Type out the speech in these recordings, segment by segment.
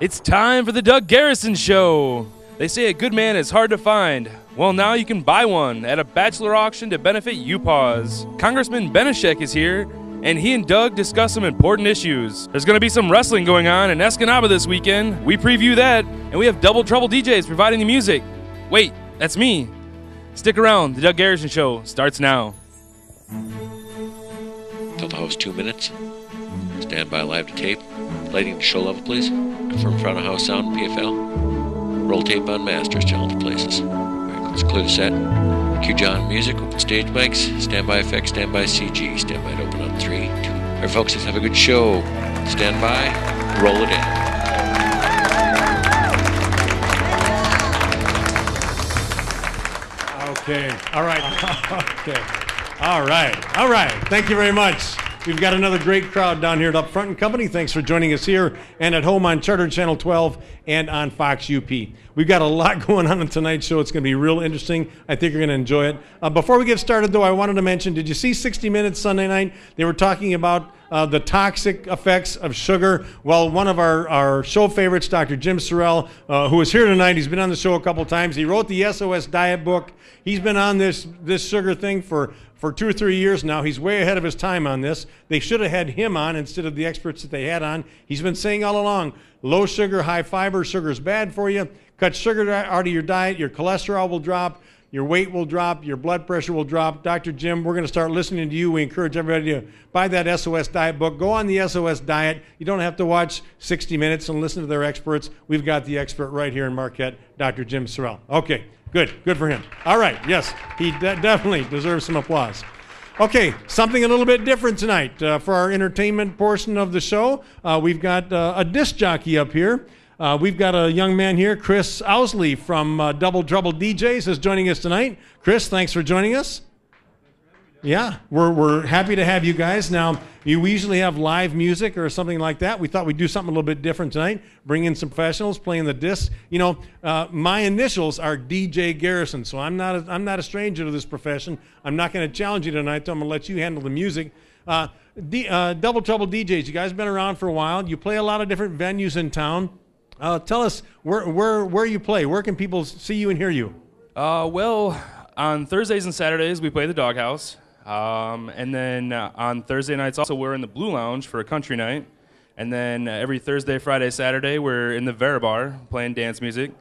It's time for the Doug Garrison Show. They say a good man is hard to find. Well, now you can buy one at a Bachelor Auction to benefit UPAWS. Congressman Benishek is here, and he and Doug discuss some important issues. There's going to be some wrestling going on in Escanaba this weekend. We preview that, and we have Double Trouble DJs providing the music. Wait, that's me. Stick around. The Doug Garrison Show starts now. Tell the host 2 minutes. Stand by live to tape. Lighting to show level, please. Confirm front of house sound and PFL. Roll tape on masters, challenge places. Alright, let's clear the set. Cue John music, open stage mics, standby effects, standby CG. Standby to open on 3, 2. Alright folks, let's have a good show. Stand by, roll it in. Okay, alright. Okay. Alright. Thank you very much. We've got another great crowd down here at Up Front & Company. Thanks for joining us here and at home on Charter Channel 12 and on Fox UP. We've got a lot going on tonight's show. It's going to be real interesting. I think you're going to enjoy it. Before we get started, though, I wanted to mention, did you see 60 Minutes Sunday night? They were talking about the toxic effects of sugar. Well, one of our show favorites, Dr. Jim Sorrell, who is here tonight, he's been on the show a couple times. He wrote the SOS Diet book. He's been on this sugar thing for 2 or 3 years now. He's way ahead of his time on this. They should have had him on instead of the experts that they had on. He's been saying all along, low sugar, high fiber, sugar is bad for you. Cut sugar out of your diet, your cholesterol will drop, your weight will drop, your blood pressure will drop. Dr. Jim, we're going to start listening to you. We encourage everybody to buy that SOS Diet book. Go on the SOS Diet. You don't have to watch 60 Minutes and listen to their experts. We've got the expert right here in Marquette, Dr. Jim Sorrell. Okay. Good for him. All right, yes, he definitely deserves some applause. Okay, something a little bit different tonight. For our entertainment portion of the show, we've got a disc jockey up here. We've got a young man here, Chris Owsley from Double Trouble DJs is joining us tonight. Chris, thanks for joining us. Yeah, we're happy to have you guys. Now, we usually have live music or something like that. We thought we'd do something a little bit different tonight, bring in some professionals playing the discs. You know, my initials are DJ Garrison, so I'm not a stranger to this profession. I'm not going to challenge you tonight, so I'm going to let you handle the music. Double Trouble DJs, you guys been around for a while. You play a lot of different venues in town. Tell us where you play. Where can people see you and hear you? Well, on Thursdays and Saturdays, we play the Doghouse. And then on Thursday nights also we're in the Blue Lounge for a country night. And then every Thursday, Friday, Saturday we're in the Vera Bar playing dance music.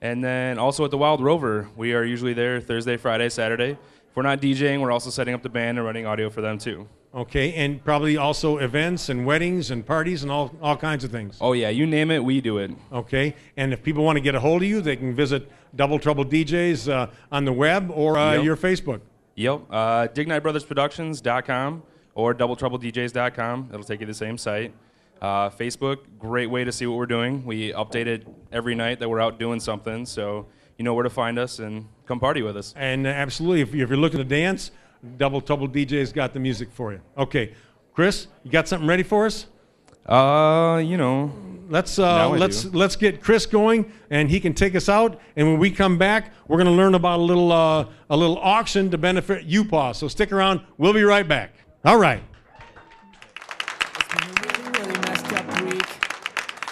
And then also at the Wild Rover, we are usually there Thursday, Friday, Saturday. If we're not DJing, we're also setting up the band and running audio for them too. Okay, and probably also events and weddings and parties and all kinds of things. Oh yeah, you name it, we do it. Okay, and if people want to get a hold of you, they can visit Double Trouble DJs on the web or your Facebook. Yep, DigNightBrothersProductions.com or DoubleTroubleDJs.com. It'll take you to the same site. Facebook, great way to see what we're doing. We update it every night that we're out doing something, so you know where to find us and come party with us. And absolutely, if you're looking to dance, Double Trouble DJs got the music for you. Okay, Chris, you got something ready for us? You know. Let's get Chris going, and he can take us out. And when we come back, we're going to learn about a little auction to benefit UPAWS. So stick around. We'll be right back. All right. It's been a really messed up week.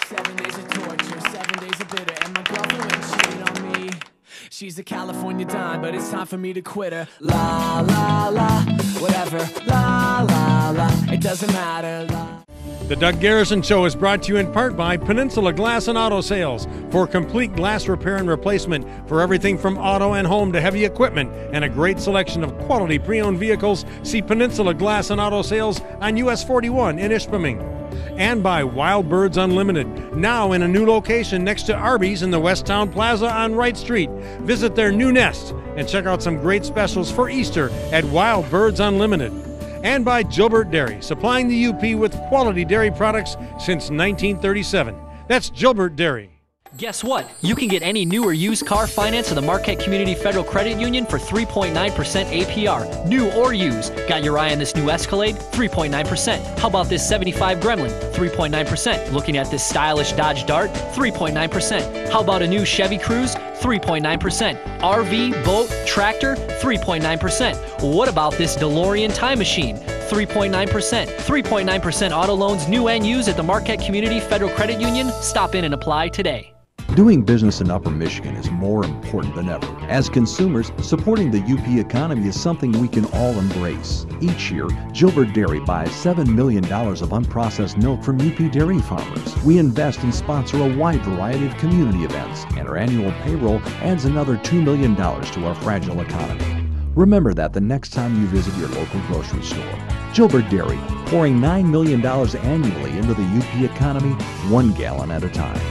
7 days of torture, 7 days of bitter, and my girlfriend cheated on me. She's a California dime, but it's time for me to quit her. La la la, whatever. La la la, it doesn't matter. La. The Doug Garrison Show is brought to you in part by Peninsula Glass and Auto Sales. For complete glass repair and replacement for everything from auto and home to heavy equipment and a great selection of quality pre-owned vehicles, see Peninsula Glass and Auto Sales on US 41 in Ishpeming. And by Wild Birds Unlimited, now in a new location next to Arby's in the Westtown Plaza on Wright Street. Visit their new nest and check out some great specials for Easter at Wild Birds Unlimited. And by Gilbert Dairy, supplying the UP with quality dairy products since 1937. That's Gilbert Dairy. Guess what? You can get any new or used car financed in the Marquette Community Federal Credit Union for 3.9% APR, new or used. Got your eye on this new Escalade? 3.9%. How about this 75 Gremlin? 3.9%. Looking at this stylish Dodge Dart? 3.9%. How about a new Chevy Cruze? 3.9%. RV, boat, tractor? 3.9%. What about this DeLorean time machine? 3.9%. 3.9% auto loans, new and used at the Marquette Community Federal Credit Union. Stop in and apply today. Doing business in Upper Michigan is more important than ever. As consumers, supporting the UP economy is something we can all embrace. Each year, Gilbert Dairy buys $7 million of unprocessed milk from UP dairy farmers. We invest and sponsor a wide variety of community events, and our annual payroll adds another $2 million to our fragile economy. Remember that the next time you visit your local grocery store. Gilbert Dairy, pouring $9 million annually into the UP economy, 1 gallon at a time.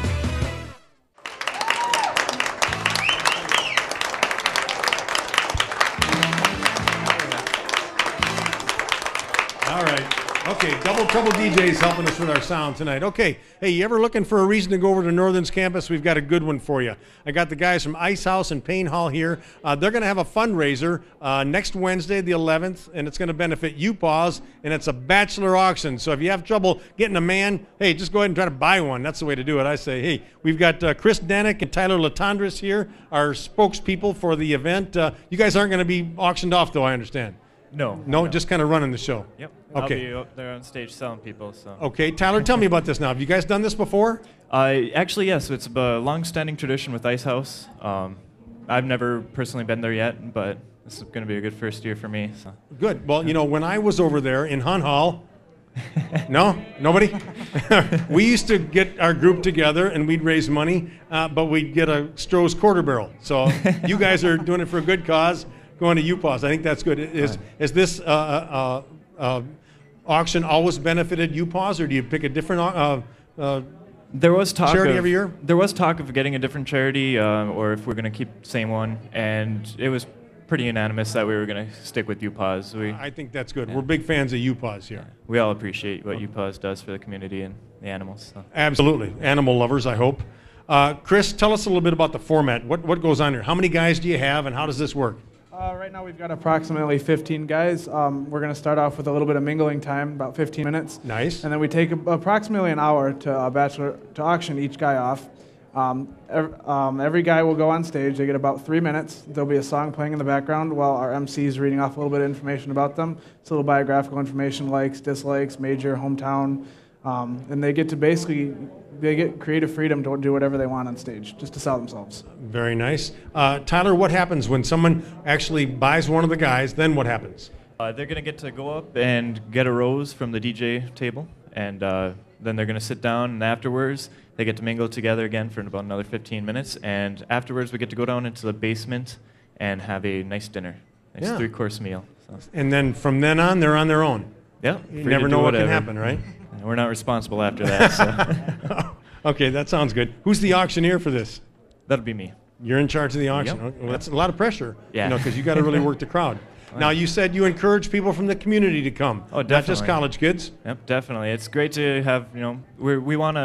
All right. Okay, Double Trouble DJ's helping us with our sound tonight. Okay, hey, you ever looking for a reason to go over to Northern's campus? We've got a good one for you. I got the guys from Ice House and Payne Hall here. They're going to have a fundraiser next Wednesday, the 11th, and it's going to benefit UPAWS, and it's a Bachelor Auction. So if you have trouble getting a man, hey, just go ahead and try to buy one. That's the way to do it. I say, hey, we've got Chris Danick and Tyler Latondras here, our spokespeople for the event. You guys aren't going to be auctioned off, though, I understand. No, just kind of running the show. Yep. Okay. I'll be up there on stage selling people. So. Okay, Tyler, tell me about this now. Have you guys done this before? Actually, yes. It's a long-standing tradition with Ice House. I've never personally been there yet, but this is going to be a good first year for me. So. Good. Well, you know, when I was over there in Hunt Hall, no? Nobody? We used to get our group together and we'd raise money, but we'd get a Stroh's quarter barrel. So you guys are doing it for a good cause. Going to UPAWS. I think that's good. Is this auction always benefited UPAWS, or do you pick a different there was talk charity every year? There was talk of getting a different charity, or if we're going to keep the same one, and it was pretty unanimous that we were going to stick with UPAWS. I think that's good. Yeah. We're big fans of UPAWS here. Yeah. We all appreciate what UPAWS does for the community and the animals. So. Absolutely. Animal lovers, I hope. Chris, tell us a little bit about the format. What goes on here? How many guys do you have, and how does this work? Right now we've got approximately 15 guys. We're going to start off with a little bit of mingling time, about 15 minutes. Nice. And then we take approximately an hour to auction each guy off. Every guy will go on stage. They get about 3 minutes. There'll be a song playing in the background while our MC is reading off a little bit of information about them. It's a little biographical information, likes, dislikes, major, hometown. And they get creative freedom to do whatever they want on stage, just to sell themselves. Very nice. Tyler, what happens when someone actually buys one of the guys? Then what happens? They're going to get to go up and get a rose from the DJ table, and then they're going to sit down, and afterwards they get to mingle together again for about another 15 minutes, and afterwards we get to go down into the basement and have a nice dinner, nice 3-course meal. So. And then from then on, they're on their own. Yeah. You never know what can happen, right? We're not responsible after that. So. Okay, that sounds good. Who's the auctioneer for this? That'll be me. You're in charge of the auction. Yep. Well, that's a lot of pressure. Yeah. Because you got to really work the crowd. Now, you said you encourage people from the community to come. Oh, definitely. Not just college kids. Yep, definitely. It's great to have, we want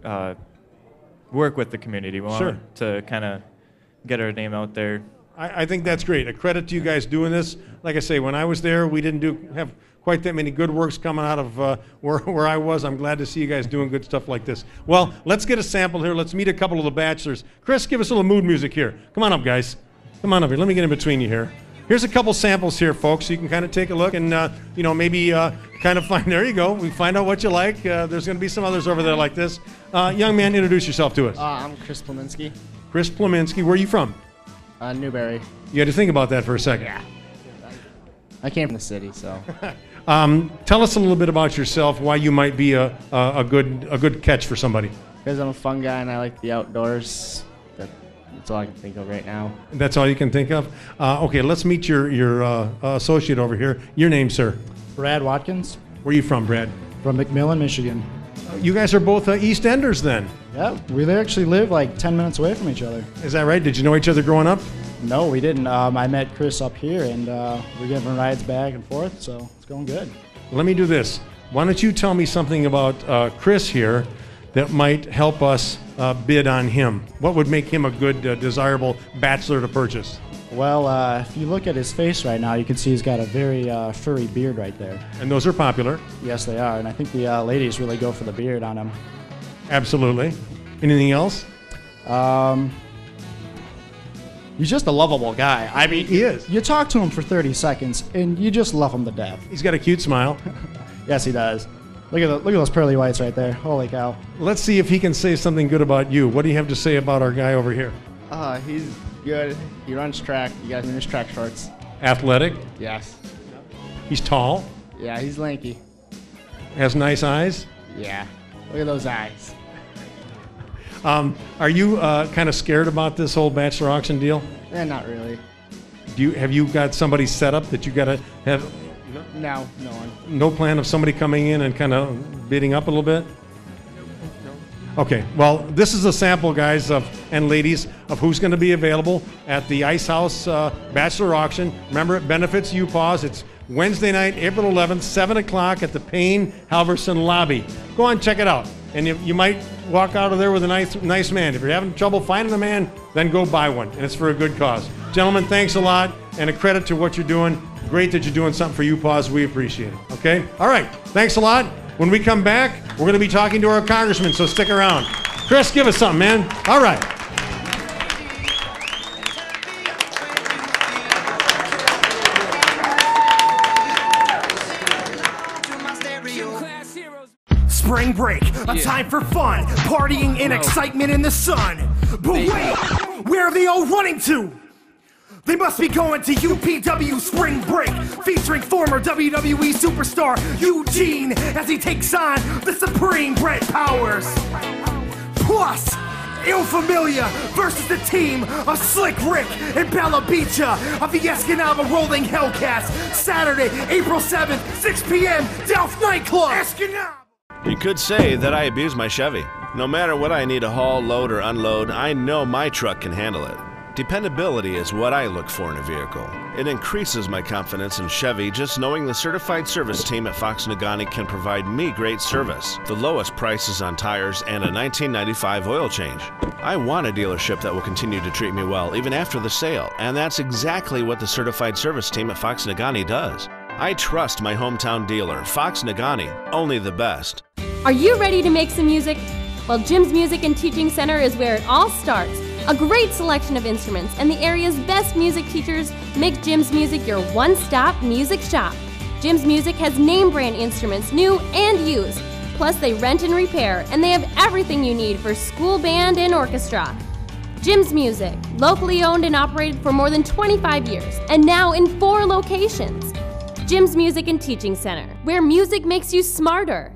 to work with the community. We want to kind of get our name out there. I think that's great. A credit to you guys doing this. Like I say, when I was there, we didn't have quite that many good works coming out of where I was. I'm glad to see you guys doing good stuff like this. Well, let's get a sample here. Let's meet a couple of the bachelors. Chris, give us a little mood music here. Come on up, guys. Come on up here. Let me get in between you here. Here's a couple samples here, folks, so you can kind of take a look and, maybe kind of find, there you go. We find out what you like. There's going to be some others over there like this. Young man, introduce yourself to us. I'm Chris Pleminski. Chris Pleminski. Where are you from? Newberry. You had to think about that for a second. Yeah. I came from the city, so. Tell us a little bit about yourself, why you might be a good catch for somebody. Because I'm a fun guy and I like the outdoors. That's all I can think of right now. That's all you can think of? Okay, let's meet your associate over here. Your name, sir? Brad Watkins. Where are you from, Brad? From McMillan, Michigan. You guys are both East Enders then? Yeah, we actually live like 10 minutes away from each other. Is that right? Did you know each other growing up? No, we didn't. I met Chris up here, and we're giving rides back and forth, so it's going good. Let me do this. Why don't you tell me something about Chris here that might help us bid on him? What would make him a good, desirable bachelor to purchase? Well, if you look at his face right now, you can see he's got a very furry beard right there. And those are popular? Yes, they are, and I think the ladies really go for the beard on him. Absolutely. Anything else? He's just a lovable guy. I mean, he is. You talk to him for 30 seconds, and you just love him to death. He's got a cute smile. Yes, he does. Look at those pearly whites right there. Holy cow. Let's see if he can say something good about you. What do you have to say about our guy over here? He's good. He runs track. You guys in his track shorts. Athletic. Yes. He's tall. Yeah, he's lanky. Has nice eyes. Yeah. Look at those eyes. Are you kind of scared about this whole Bachelor Auction deal? Not really. Have you got somebody set up that you got to have? No one. No plan of somebody coming in and kind of bidding up a little bit? Okay, well, this is a sample, guys, and ladies, of who's going to be available at the Ice House Bachelor Auction. Remember, it benefits UPAWS. It's Wednesday night, April 11th, 7 o'clock at the Payne Halverson lobby. Go on, check it out. And you might walk out of there with a nice man. If you're having trouble finding a man, then go buy one, and it's for a good cause. Gentlemen, thanks a lot, and a credit to what you're doing. Great that you're doing something for UPAWS. We appreciate it, okay? All right, thanks a lot. When we come back, we're going to be talking to our congressman, so stick around. Chris, give us something, man. All right. Spring break, a time for fun, partying and excitement in the sun. But wait, where are they all running to? They must be going to UPW Spring Break, featuring former WWE superstar Eugene as he takes on the Supreme Brett Powers. Plus, Il Familia versus the team of Slick Rick and Bella Beecha of the Escanaba Rolling Hellcats, Saturday, April 7th, 6 p.m., Delph Nightclub. Escanaba! You could say that I abuse my Chevy. No matter what I need to haul, load, or unload, I know my truck can handle it. Dependability is what I look for in a vehicle. It increases my confidence in Chevy just knowing the certified service team at Fox Nagani can provide me great service, the lowest prices on tires, and a 1995 oil change. I want a dealership that will continue to treat me well even after the sale, and that's exactly what the certified service team at Fox Nagani does. I trust my hometown dealer, Fox Nagani, only the best. Are you ready to make some music? Well, Jim's Music and Teaching Center is where it all starts. A great selection of instruments and the area's best music teachers make Jim's Music your one-stop music shop. Jim's Music has name brand instruments, new and used. Plus they rent and repair, and they have everything you need for school band and orchestra. Jim's Music, locally owned and operated for more than 25 years, and now in 4 locations. Jim's Music and Teaching Center, where music makes you smarter.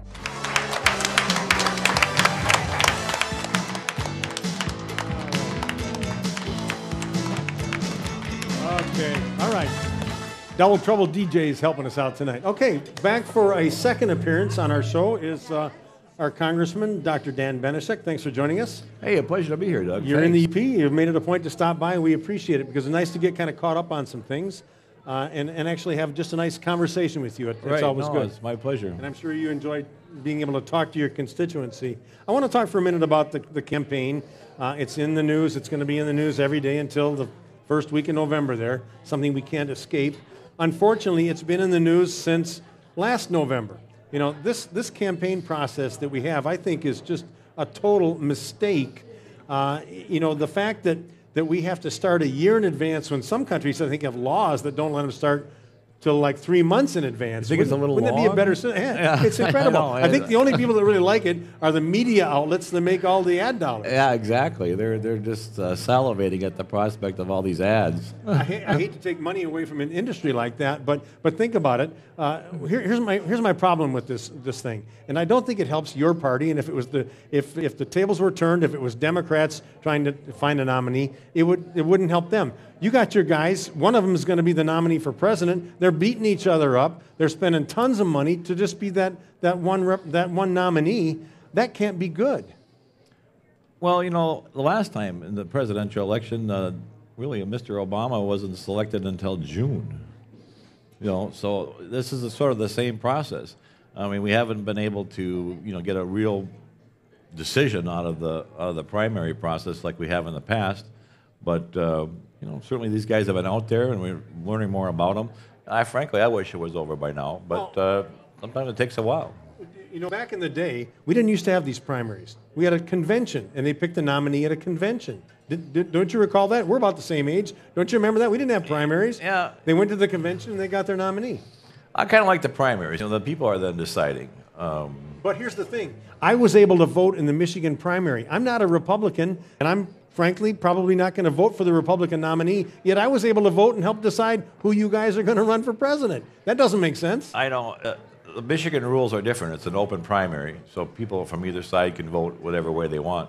Okay, all right. Double Trouble DJ is helping us out tonight. Okay, back for a second appearance on our show is our Congressman, Dr. Dan Benishek. Thanks for joining us. Hey, a pleasure to be here, Doug. You're in the EP. You've made it a point to stop by, and we appreciate it because it's nice to get kind of caught up on some things and actually have just a nice conversation with you. It's always good. It's my pleasure. And I'm sure you enjoyed being able to talk to your constituency. I want to talk for a minute about the campaign. It's in the news. It's going to be in the news every day until the first week in November there, something we can't escape. Unfortunately, it's been in the news since last November. You know, this campaign process that we have, I think, is just a total mistake. You know, the fact that we have to start a year in advance when some countries, I think, have laws that don't let them start till like 3 months in advance. You think it's a little Wouldn't long? that be a better? Yeah, it's incredible. I think the only people that really like it are the media outlets that make all the ad dollars. Yeah, exactly. They're just salivating at the prospect of all these ads. I hate to take money away from an industry like that, but think about it. Here's my problem with this thing, and I don't think it helps your party. And if it was if the tables were turned, if it was Democrats trying to find a nominee, it wouldn't help them. You got your guys. One of them is going to be the nominee for president. They're beating each other up. They're spending tons of money to just be that one nominee. That can't be good. Well, you know, the last time in the presidential election, really, Mr. Obama wasn't selected until June. You know, so this is sort of the same process. I mean, we haven't been able to, you know, get a real decision out of the primary process like we have in the past, but. You know, certainly these guys have been out there, and we're learning more about them. Frankly, I wish it was over by now, but sometimes it takes a while. You know, back in the day, we didn't used to have these primaries. We had a convention, and they picked a nominee at a convention. Don't you recall that? We're about the same age. Don't you remember that? We didn't have primaries. Yeah. They went to the convention, and they got their nominee. I kind of like the primaries. You know, the people are then deciding. But here's the thing. I was able to vote in the Michigan primary. I'm not a Republican, and I'm frankly probably not going to vote for the Republican nominee, yet I was able to vote and help decide who you guys are going to run for president. That doesn't make sense. I don't. The Michigan rules are different. It's an open primary, so people from either side can vote whatever way they want.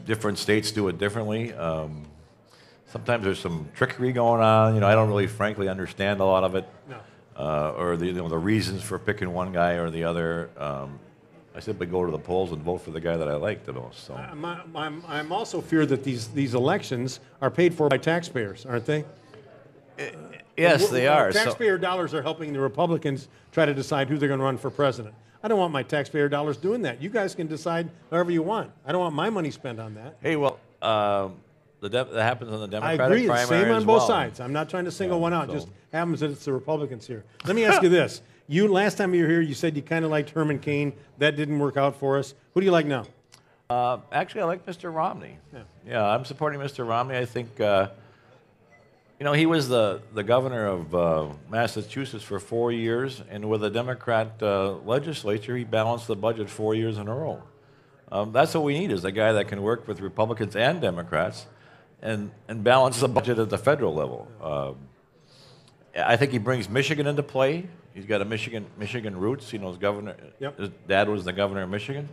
Different states do it differently. Sometimes there's some trickery going on. You know, I don't really, frankly, understand a lot of it, or the reasons for picking one guy or the other. I simply go to the polls and vote for the guy that I like the most. So I'm also feared that these elections are paid for by taxpayers, aren't they? Yes, they are. Taxpayer dollars are helping the Republicans try to decide who they're going to run for president. I don't want my taxpayer dollars doing that. You guys can decide however you want. I don't want my money spent on that. Hey, well, that happens on the Democratic I agree. primary Same on as both well. sides. I'm not trying to single one out. Just happens that it's the Republicans here. Let me ask you this. Last time you were here, you said you kind of liked Herman Cain. That didn't work out for us. Who do you like now? Actually, I like Mr. Romney. Yeah, I'm supporting Mr. Romney. I think, you know, he was the governor of Massachusetts for 4 years, and with a Democrat legislature, he balanced the budget 4 years in a row. That's what we need, is a guy that can work with Republicans and Democrats and balance the budget at the federal level. I think he brings Michigan into play. He's got a Michigan roots. You know, his dad was the governor of Michigan.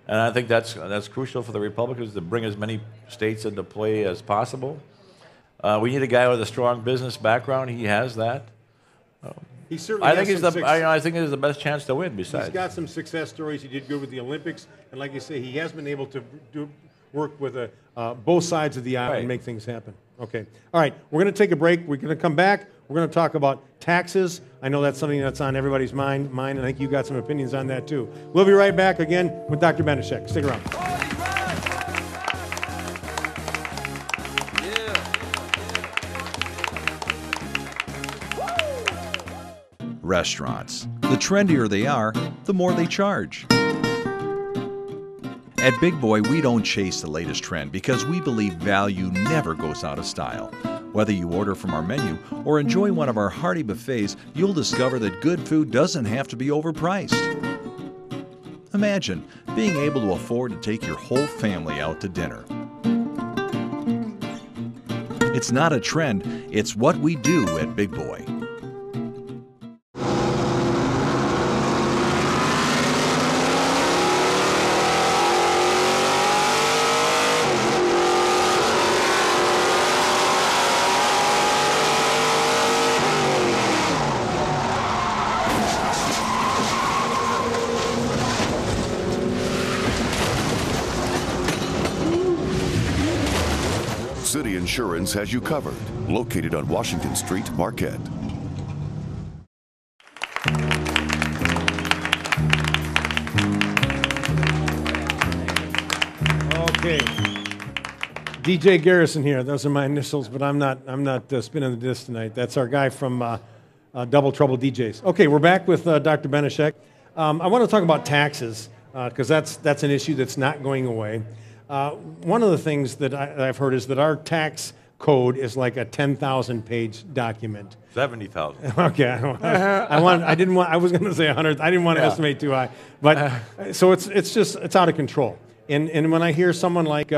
And I think that's crucial for the Republicans to bring as many states into play as possible. We need a guy with a strong business background. He has that. He certainly. I think he's the best chance to win. Besides, he's got some success stories. He did good with the Olympics, and like you say, he has been able to work with both sides of the aisle and make things happen. Okay. All right. We're going to take a break. We're going to come back. We're going to talk about taxes. I know that's something that's on everybody's mind, and I think you got some opinions on that too. We'll be right back again with Dr. Benishek. Stick around. Restaurants. The trendier they are, the more they charge. At Big Boy, we don't chase the latest trend because we believe value never goes out of style. Whether you order from our menu or enjoy one of our hearty buffets, you'll discover that good food doesn't have to be overpriced. Imagine being able to afford to take your whole family out to dinner. It's not a trend, it's what we do at Big Boy. City Insurance has you covered. Located on Washington Street, Marquette. Okay. DJ Garrison here. Those are my initials, but I'm not spinning the disc tonight. That's our guy from Double Trouble DJs. Okay, we're back with Dr. Benishek. I want to talk about taxes because that's an issue that's not going away. One of the things that I've heard is that our tax code is like a 10,000-page document. 70,000. Okay, I was going to say 100. I didn't want to estimate too high, but so it's out of control. And when I hear someone like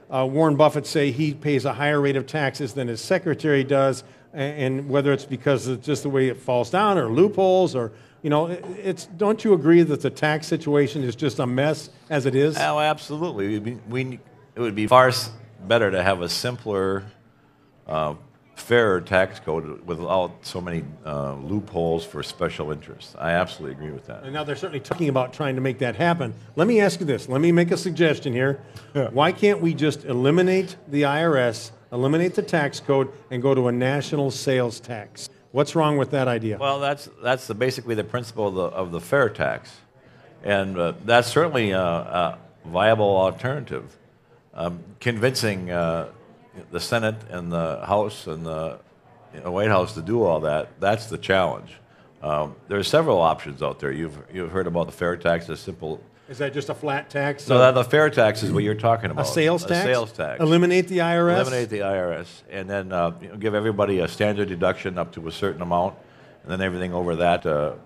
Warren Buffett say he pays a higher rate of taxes than his secretary does, and whether it's because of just the way it falls down or loopholes or don't you agree that the tax situation is just a mess as it is? Oh, absolutely. It would be far better to have a simpler, fairer tax code without so many loopholes for special interests. I absolutely agree with that. And now they're certainly talking about trying to make that happen. Let me ask you this. Let me make a suggestion here. Yeah. Why can't we just eliminate the IRS, eliminate the tax code, and go to a national sales tax? What's wrong with that idea? Well, that's basically the principle of the fair tax, and that's certainly a viable alternative. Convincing the Senate and the House and the White House to do all that's the challenge. There are several options out there. You've heard about the fair tax, a simple. Is that just a flat tax? So the fair tax is what you're talking about. A sales tax? A sales tax. Eliminate the IRS? Eliminate the IRS. And then give everybody a standard deduction up to a certain amount, and then everything over that, well,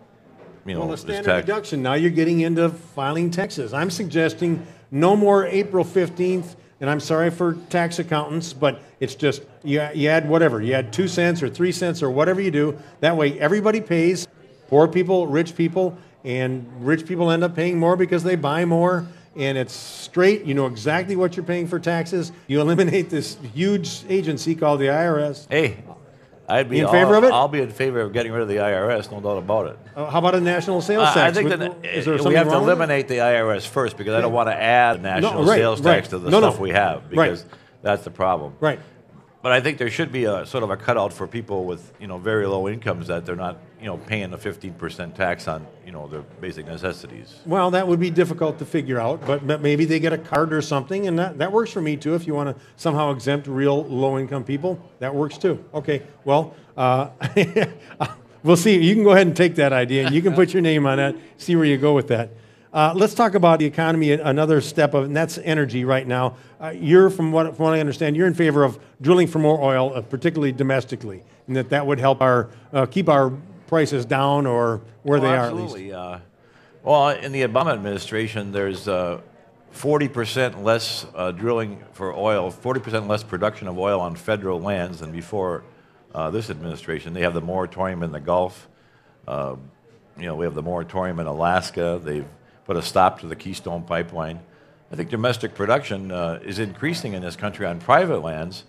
a standard deduction. Now you're getting into filing taxes. I'm suggesting no more April 15th, and I'm sorry for tax accountants, but it's just, you add whatever. You add 2 cents or 3 cents or whatever you do. That way everybody pays, poor people, rich people, and rich people end up paying more because they buy more, and it's straight. You know exactly what you're paying for taxes. You eliminate this huge agency called the IRS. Hey, I'd be in favor of it? I'll be in favor of getting rid of the IRS, no doubt about it. How about a national sales tax? I think that we have to eliminate the IRS first, because I don't want to add a national sales tax to the stuff we have, because that's the problem. Right. But I think there should be a sort of a cutout for people with very low incomes, that they're not paying a 15% tax on their basic necessities. Well, that would be difficult to figure out, but maybe they get a card or something, and that works for me too. If you want to somehow exempt real low income people, that works too. Okay, well, we'll see. You can go ahead and take that idea, and you can put your name on it, see where you go with that. Let's talk about the economy, another step of, and that's energy right now. You're, from what I understand, you're in favor of drilling for more oil, particularly domestically, and that would help keep our prices down or where they are at least. Absolutely. Well, in the Obama administration, there's 40% less drilling for oil, 40% less production of oil on federal lands than before this administration. They have the moratorium in the Gulf. We have the moratorium in Alaska. They've put a stop to the Keystone Pipeline. I think domestic production is increasing in this country on private lands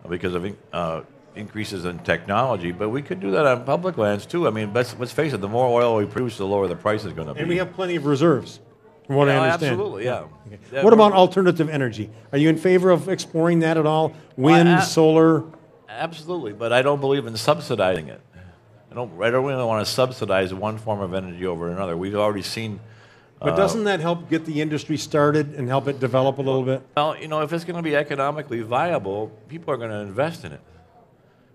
because of increases in technology, but we could do that on public lands too. I mean, let's face it, the more oil we produce, the lower the price is going to be. And we have plenty of reserves, from what I understand. Absolutely, yeah. Okay. What about alternative energy? Are you in favor of exploring that at all? Wind, solar? Absolutely, but I don't believe in subsidizing it. I don't really want to subsidize one form of energy over another. We've already seen. But doesn't that help get the industry started and help it develop a little bit? Well, if it's going to be economically viable, people are going to invest in it.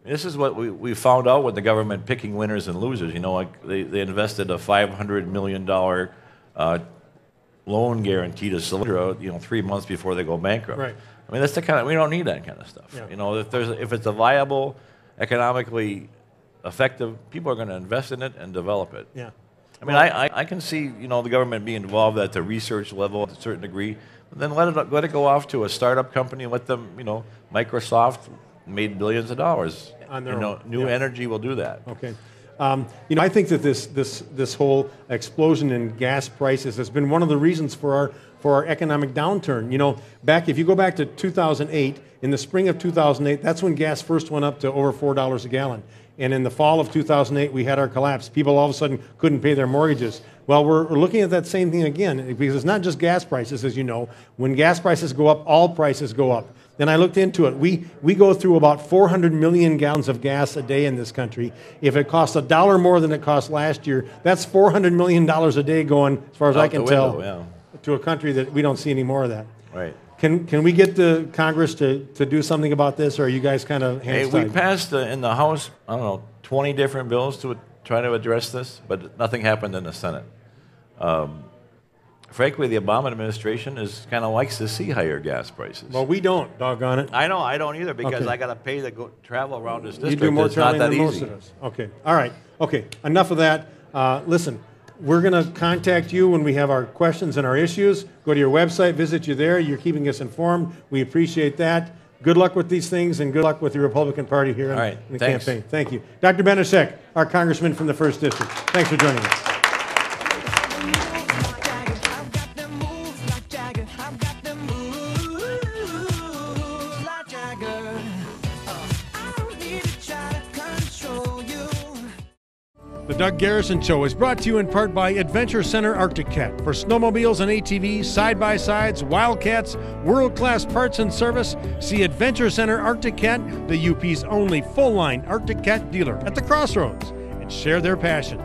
This is what we found out with the government picking winners and losers. They invested a $500 million loan guarantee to Solyndra, 3 months before they go bankrupt. Right. I mean, that's the kind of, we don't need that kind of stuff. Yeah. If it's a viable, economically effective, people are going to invest in it and develop it. Yeah. I mean, I can see the government being involved at the research level to a certain degree, but then let it go off to a startup company and let them, Microsoft made billions of dollars on their own. New energy will do that. Okay. I think that this whole explosion in gas prices has been one of the reasons for our economic downturn. If you go back to 2008, in the spring of 2008, that's when gas first went up to over $4 a gallon. And in the fall of 2008, we had our collapse. People all of a sudden couldn't pay their mortgages. Well, we're looking at that same thing again, because it's not just gas prices, as you know. When gas prices go up, all prices go up. And I looked into it. We go through about 400 million gallons of gas a day in this country. If it costs $1 more than it cost last year, that's $400 million a day going, as far as I can tell, to a country that we don't see any more of that. Right. Can we get the Congress to do something about this, or are you guys kind of hands tied? We passed in the House, 20 different bills to try to address this, but nothing happened in the Senate. Frankly, the Obama administration kind of likes to see higher gas prices. Well, we don't, doggone it. I know, I don't either, because I got to pay to travel around this district. You do more it's not traveling that than easy. most of us. Okay, all right. Okay, enough of that. Listen, we're going to contact you when we have our questions and our issues. Go to your website, visit you there. You're keeping us informed. We appreciate that. Good luck with these things, and good luck with the Republican Party here in the campaign. Thank you. Dr. Benishek, our congressman from the 1st District. Thanks for joining us. The Doug Garrison Show is brought to you in part by Adventure Center Arctic Cat for snowmobiles and ATVs, side-by-sides, Wildcats, world-class parts and service. See Adventure Center Arctic Cat, the UP's only full-line Arctic Cat dealer at the Crossroads, and share their passion.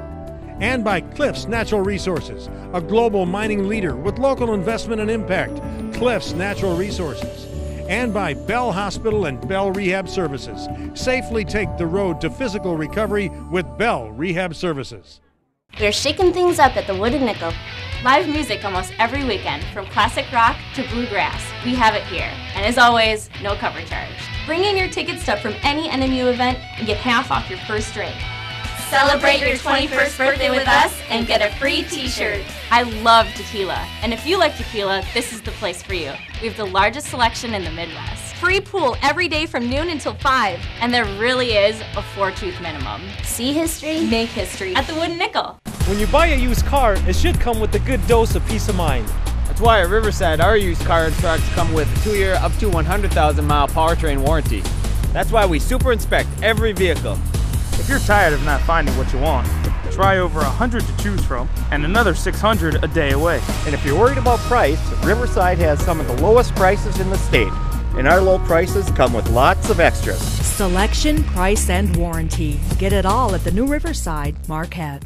And by Cliffs Natural Resources, a global mining leader with local investment and impact. Cliffs Natural Resources. and by Bell Hospital and Bell Rehab Services. Safely take the road to physical recovery with Bell Rehab Services. We're shaking things up at the Wooden Nickel. Live music almost every weekend, from classic rock to bluegrass. We have it here. And as always, no cover charge. Bring in your ticket stub from any NMU event and get half off your first drink. Celebrate your 21st birthday with us and get a free t-shirt. I love tequila, and if you like tequila, this is the place for you. We have the largest selection in the Midwest. Free pool every day from noon until 5, and there really is a 4-tooth minimum. See history, make history at the Wooden Nickel. When you buy a used car, it should come with a good dose of peace of mind. That's why at Riverside, our used car and trucks come with a 2-year up to 100,000-mile powertrain warranty. That's why we super inspect every vehicle. If you're tired of not finding what you want, try over 100 to choose from and another 600 a day away. And if you're worried about price, Riverside has some of the lowest prices in the state. And our low prices come with lots of extras. Selection, price, and warranty. Get it all at the new Riverside Marquette.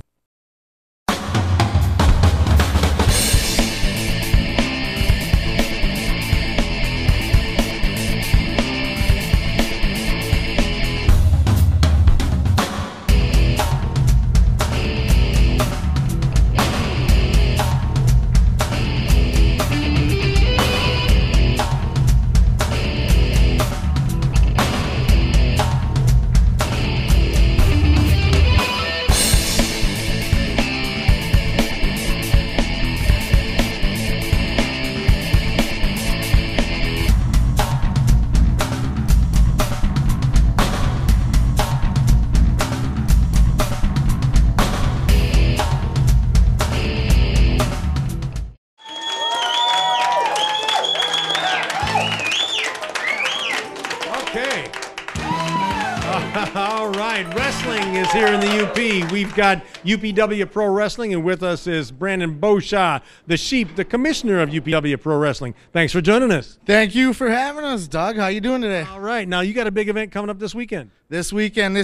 All right, wrestling is here in the UP. We've got UPW Pro Wrestling, and with us is Brandon Beauchamp, the Sheep, the commissioner of UPW Pro Wrestling. Thanks for joining us. Thank you for having us, Doug. How you doing today? All right, now you got a big event coming up this weekend. This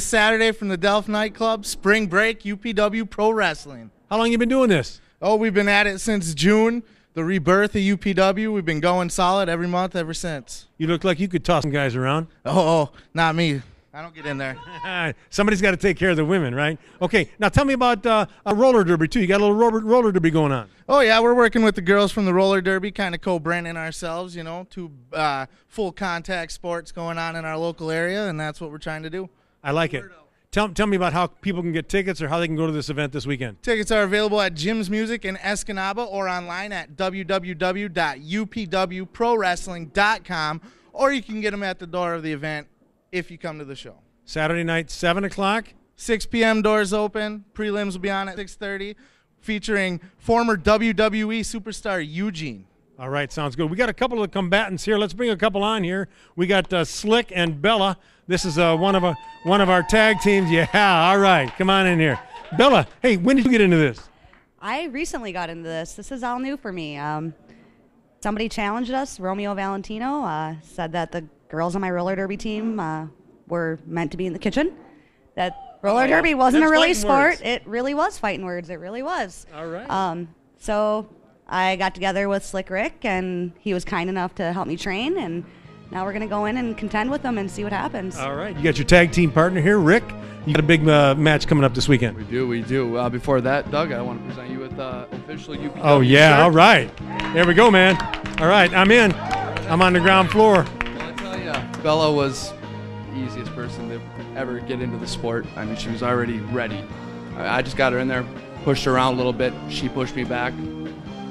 Saturday from the Delph Nightclub, Spring Break, UPW Pro Wrestling. How long you been doing this? Oh, we've been at it since June, the rebirth of UPW. We've been going solid every month ever since. You look like you could toss some guys around. Oh, not me. I don't get in there. Somebody's got to take care of the women, right? Okay, now tell me about a roller derby, too. You got a little roller derby going on. Oh, yeah, we're working with the girls from the roller derby, kind of co-branding ourselves, you know, two full contact sports going on in our local area, and that's what we're trying to do. I like it. Tell me about how people can get tickets or how they can go to this event this weekend. Tickets are available at Jim's Music in Escanaba or online at www.upwprowrestling.com, or you can get them at the door of the event if you come to the show. Saturday night, 7 o'clock? 6 p.m. doors open. Prelims will be on at 6:30, featuring former WWE superstar Eugene. All right, sounds good. We got a couple of combatants here. Let's bring a couple on here. We got Slick and Bella. This is one of our tag teams. Yeah, all right. Come on in here. Bella, hey, when did you get into this? I recently got into this. This is all new for me. Somebody challenged us, Romeo Valentino, said that the girls on my roller derby team were meant to be in the kitchen. That roller derby wasn't a really sport. Words. It really was fighting words. It really was. All right. So I got together with Slick Rick, and he was kind enough to help me train, and now we're going to go in and contend with them and see what happens. All right. You got your tag team partner here, Rick. You got a big match coming up this weekend. We do. Before that, Doug, I want to present you with official UPW Oh, yeah. shirt. All right. There we go, man. All right. I'm in. I'm on the ground floor. Well, I tell you, Bella was the easiest person to ever get into the sport. I mean, she was already ready. I just got her in there, pushed her around a little bit. She pushed me back.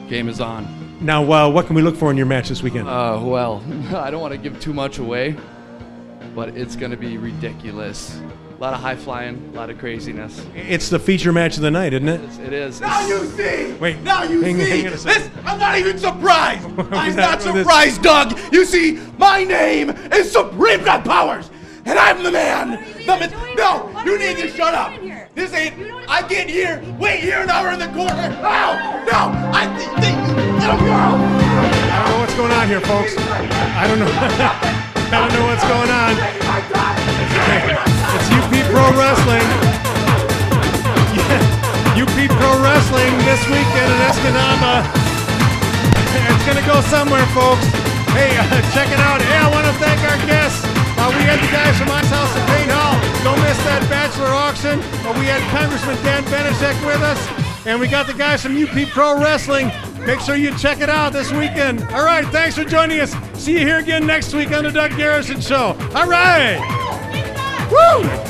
Game is on. Now, what can we look for in your match this weekend? Well, I don't want to give too much away, but it's going to be ridiculous. A lot of high flying, a lot of craziness. It's the feature match of the night, isn't it? It is. Now you see! Wait. Now you see! Hang on a second. I'm not even surprised! I'm not with this? surprised, Doug! You see, my name is Supreme God Powers! And I'm the man! No, you need to shut up! This ain't... I can't hear! Wait here an hour in the corner! No! Little girl! I don't know what's going on here, folks. I don't know. I don't know what's going on. It's UP Pro Wrestling. Yeah. UP Pro Wrestling this weekend in Escanaba. It's going to go somewhere, folks. Hey, check it out. Hey, I want to thank our guests. We had the guys from Ice House at Paint Hall. Don't miss that Bachelor Auction. We had Congressman Dan Benishek with us. And we got the guys from UP Pro Wrestling. Make sure you check it out this weekend. All right, thanks for joining us. See you here again next week on the Doug Garrison Show. All right. Woo!